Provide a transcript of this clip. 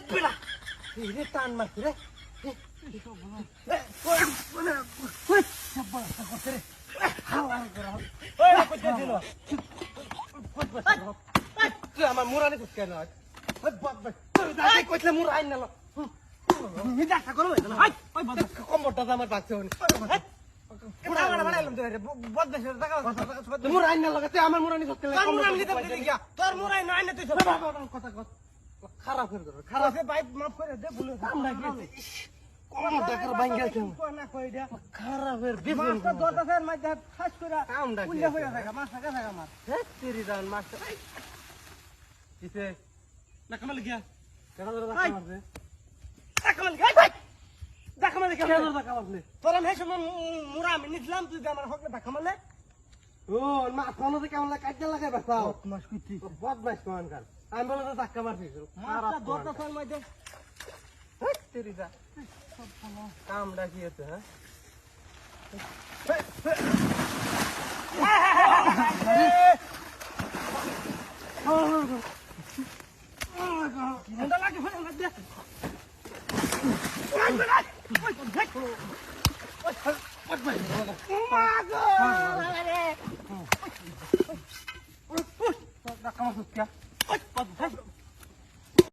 বেড়া রে টান মারছে রে আমার মুরানি কুচকে না কইলে মুরা আইন না কম্বরটা আমার বাচ্চা আমার মুরানি খারাপ খারাপ মাফ করে দে বলে খারাপের মুরা আমি নিছিলাম তুই আমার হক দেখা মানে ও মাথানো কেমন কাজে লাগাই বাসাও বদমাইশ কমান কাল আমি বলে তো ধাক্কা মারছিস কামটা কি হচ্ছে হ্যাঁ